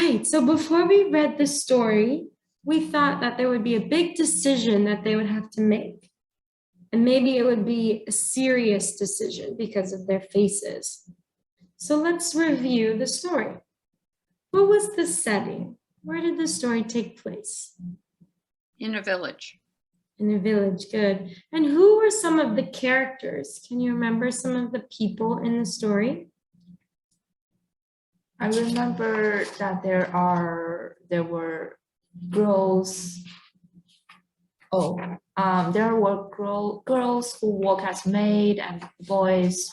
Right. So before we read the story, we thought that there would be a big decision that they would have to make. And maybe it would be a serious decision because of their faces. So let's review the story. What was the setting? Where did the story take place? In a village. In a village, good. And who were some of the characters? Can you remember some of the people in the story? I remember that there were girls. There were girls who work as maid and boys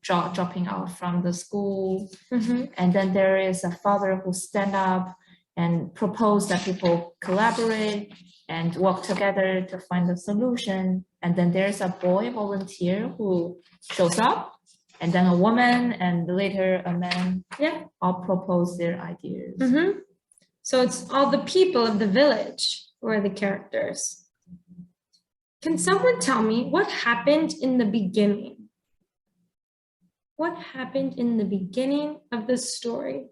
dropping out from the school. And then there is a father who stand up and propose that people collaborate and work together to find a solution. And then there's a boy volunteer who shows up, and then a woman, and later a man. Yeah. All propose their ideas. So it's all the people of the village who are the characters. Can someone tell me what happened in the beginning? What happened in the beginning of the story?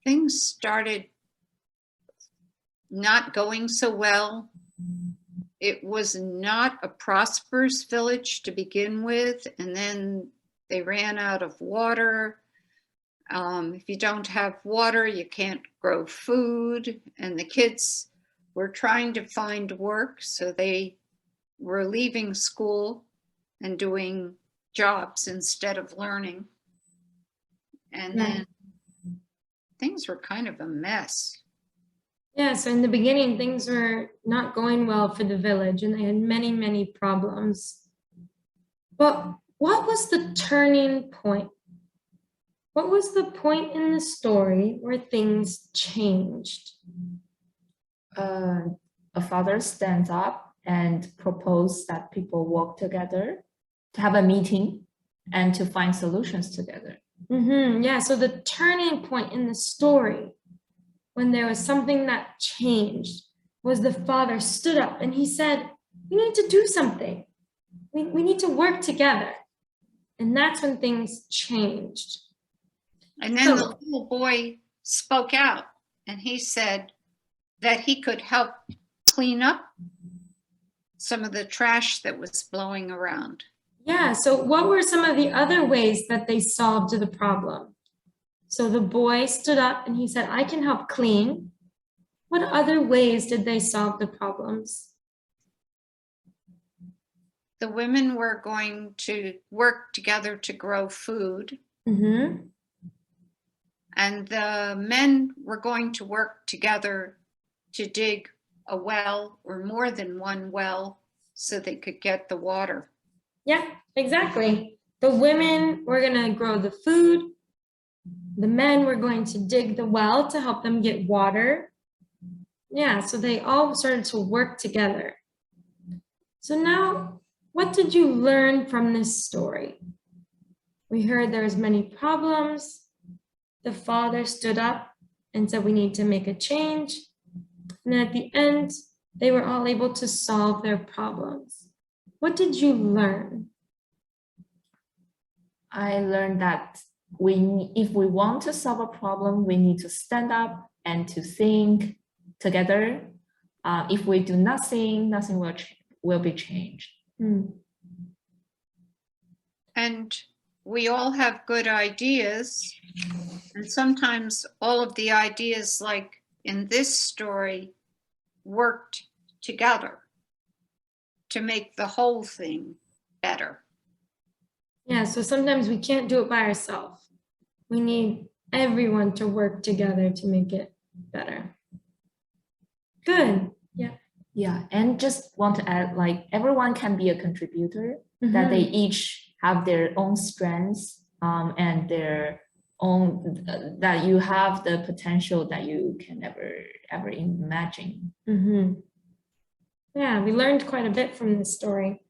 Things started not going so well. It was not a prosperous village to begin with, and then they ran out of water. If you don't have water, you can't grow food, and the kids were trying to find work, so they were leaving school and doing jobs instead of learning. And then things were kind of a mess. Yeah, so in the beginning, things were not going well for the village, and they had many, many problems. But what was the turning point? What was the point in the story where things changed? A father stands up and proposes that people work together to have a meeting and to find solutions together. Yeah, so the turning point in the story, when there was something that changed, was the father stood up and he said, we need to do something. We need to work together. And that's when things changed. And then the little boy spoke out and he said that he could help clean up some of the trash that was blowing around. Yeah, so what were some of the other ways that they solved the problem? So the boy stood up and he said, I can help clean. What other ways did they solve the problems? The women were going to work together to grow food. And the men were going to work together to dig a well or more than one well so they could get the water. Yeah, exactly. The women were going to grow the food. The men were going to dig the well to help them get water. Yeah, so they all started to work together. So now, what did you learn from this story? We heard there was many problems. The father stood up and said, we need to make a change. And at the end, they were all able to solve their problems. What did you learn? I learned that if we want to solve a problem, we need to stand up and to think together. If we do nothing, nothing will be changed. And we all have good ideas. And sometimes all of the ideas, like in this story, worked together to make the whole thing better. Yeah, so sometimes we can't do it by ourselves. We need everyone to work together to make it better. Good. Yeah. Yeah, and just want to add, like, everyone can be a contributor, that they each have their own strengths and their own, that you have the potential that you can ever imagine. Yeah, we learned quite a bit from this story.